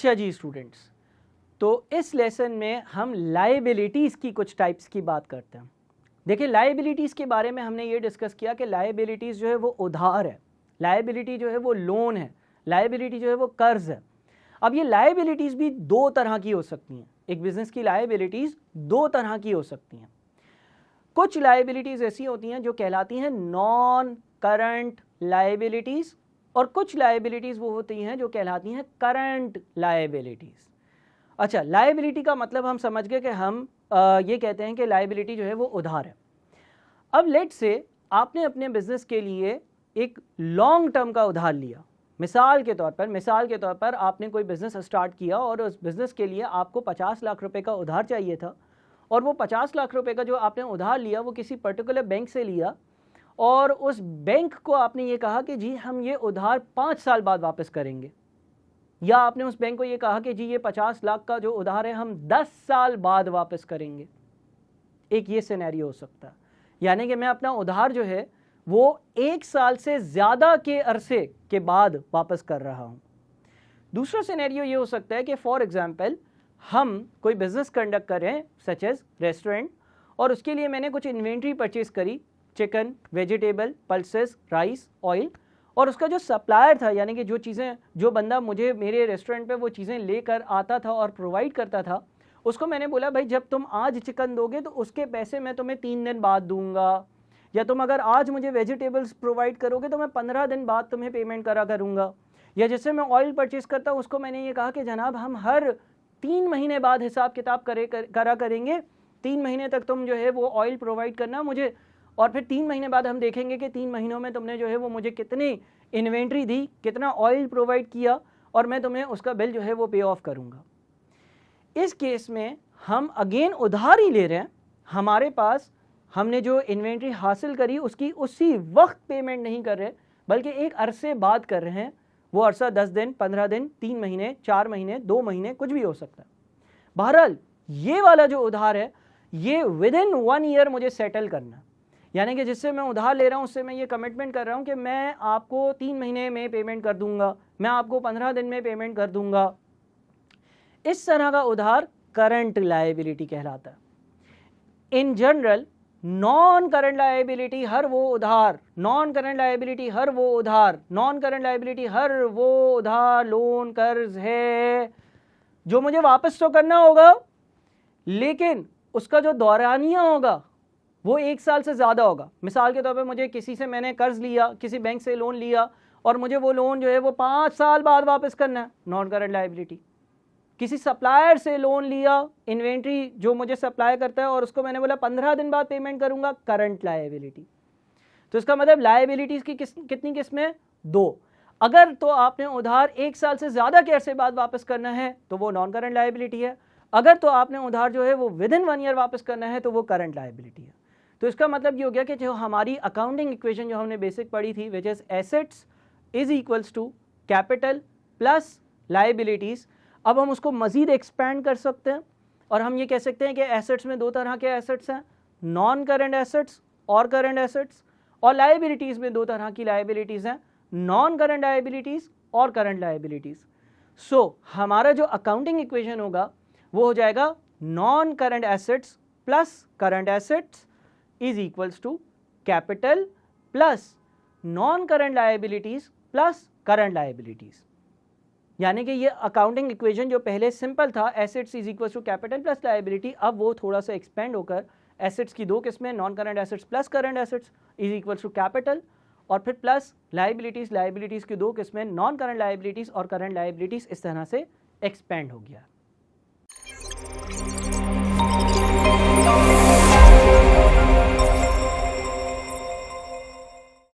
अच्छा जी स्टूडेंट्स, तो इस लेसन में हम लायबिलिटीज़ की कुछ टाइप्स की बात करते हैं। देखिए, लायबिलिटीज़ के बारे में हमने ये डिस्कस किया कि लायबिलिटीज़ जो है वो उधार है, लायबिलिटी जो है वो लोन है, लायबिलिटी जो है वो कर्ज है। अब ये लायबिलिटीज़ भी दो तरह की हो सकती हैं। एक बिजनेस की लायबिलिटीज़ दो तरह की हो सकती हैं। कुछ लायबिलिटीज़ ऐसी होती हैं जो कहलाती हैं नॉन करंट लायबिलिटीज़, और कुछ लायबिलिटीज़ वो होती हैं जो कहलाती हैं करंट लायबिलिटीज़। अच्छा, लायबिलिटी का मतलब हम समझ गए कि हम ये कहते हैं कि लायबिलिटी जो है वो उधार है। अब लेट्स से आपने अपने बिजनेस के लिए एक लॉन्ग टर्म का उधार लिया। मिसाल के तौर पर आपने कोई बिज़नेस स्टार्ट किया और उस बिज़नेस के लिए आपको 50 लाख रुपए का उधार चाहिए था, और वो 50 लाख रुपए का जो आपने उधार लिया वो किसी पर्टिकुलर बैंक से लिया, और उस बैंक को आपने ये कहा कि जी हम ये उधार 5 साल बाद वापस करेंगे, या आपने उस बैंक को ये कहा कि जी ये 50 लाख का जो उधार है हम 10 साल बाद वापस करेंगे। एक ये सिनेरियो हो सकता है, यानी कि मैं अपना उधार जो है वो 1 साल से ज़्यादा के अरसे के बाद वापस कर रहा हूँ। दूसरा सिनेरियो ये हो सकता है कि फॉर एग्जांपल हम कोई बिज़नेस कंडक्ट कर रहे हैं सच एज रेस्टोरेंट, और उसके लिए मैंने कुछ इन्वेंट्री परचेज करी, chicken, vegetable, pulses, rice, oil, और उसका जो सप्लायर था, यानी कि जो बंदा मुझे मेरे रेस्टोरेंट पे वो चीज़ें लेकर आता था और प्रोवाइड करता था, उसको मैंने बोला भाई जब तुम आज चिकन दोगे तो उसके पैसे मैं तुम्हें 3 दिन बाद दूंगा, या तुम अगर आज मुझे वेजिटेबल्स प्रोवाइड करोगे तो मैं 15 दिन बाद तुम्हें पेमेंट करा करूँगा। या जैसे मैं ऑयल परचेज़ करता हूँ उसको मैंने ये कहा कि जनाब हम हर 3 महीने बाद हिसाब किताब करा करेंगे, 3 महीने तक तुम जो है वो ऑयल प्रोवाइड करना मुझे, और फिर 3 महीने बाद हम देखेंगे कि 3 महीनों में तुमने जो है वो मुझे कितनी इन्वेंट्री दी, कितना ऑयल प्रोवाइड किया, और मैं तुम्हें उसका बिल जो है वो पे ऑफ करूँगा। इस केस में हम अगेन उधार ही ले रहे हैं, हमारे पास हमने जो इन्वेंट्री हासिल करी उसकी उसी वक्त पेमेंट नहीं कर रहे, बल्कि एक अरसे बाद कर रहे हैं। वो अरसा 10 दिन, 15 दिन, 3 महीने, 4 महीने, 2 महीने, कुछ भी हो सकता है। बहरहाल ये वाला जो उधार है ये विद इन 1 ईयर मुझे सेटल करना, यानी कि जिससे मैं उधार ले रहा हूँ उससे मैं ये कमिटमेंट कर रहा हूँ कि मैं आपको 3 महीने में पेमेंट कर दूंगा, मैं आपको 15 दिन में पेमेंट कर दूंगा। इस तरह का उधार करंट लायबिलिटी कहलाता है। In general non current liability हर वो उधार, लोन, कर्ज है जो मुझे वापस तो करना होगा, लेकिन उसका जो दौरानिया होगा वो 1 साल से ज़्यादा होगा। मिसाल के तौर पे मुझे किसी से मैंने कर्ज लिया, किसी बैंक से लोन लिया, और मुझे वो लोन जो है वो 5 साल बाद वापस करना है, नॉन करंट लायबिलिटी। किसी सप्लायर से लोन लिया, इन्वेंट्री जो मुझे सप्लाई करता है, और उसको मैंने बोला 15 दिन बाद पेमेंट करूंगा, करंट लायबिलिटी। तो इसका मतलब लायबिलिटीज़ की कितनी किस्में? 2। अगर तो आपने उधार 1 साल से ज़्यादा के अरसे बाद वापस करना है तो वो नॉन करंट लायबिलिटी है, अगर तो आपने उधार जो है वो विद इन 1 ईयर वापस करना है तो वो करंट लायबिलिटी है। तो इसका मतलब ये हो गया कि जो हमारी अकाउंटिंग इक्वेशन जो हमने बेसिक पढ़ी थी, which is assets is equals to capital plus liabilities, अब हम उसको मज़ीद एक्सपैंड कर सकते हैं, और हम ये कह सकते हैं कि एसेट्स में 2 तरह के एसेट्स हैं, नॉन करंट एसेट्स और करंट एसेट्स, और लायबिलिटीज़ में 2 तरह की लायबिलिटीज़ हैं, नॉन करंट लायबिलिटीज़ और करंट लायबिलिटीज़। सो हमारा जो अकाउंटिंग इक्वेशन होगा वो हो जाएगा non current assets plus current assets is equals to capital plus non current liabilities plus current liabilities. यानी कि ये अकाउंटिंग इक्वेशन जो पहले सिंपल था, assets is equal to capital plus liability, अब वो थोड़ा सा एक्सपेंड होकर एसेट्स की 2 किस्में, non current assets plus current assets is equal to capital, और फिर प्लस लायबिलिटीज़ की 2 किस्में, नॉन करंट लायबिलिटीज़ और करंट लायबिलिटीज़, इस तरह से एक्सपेंड हो गया।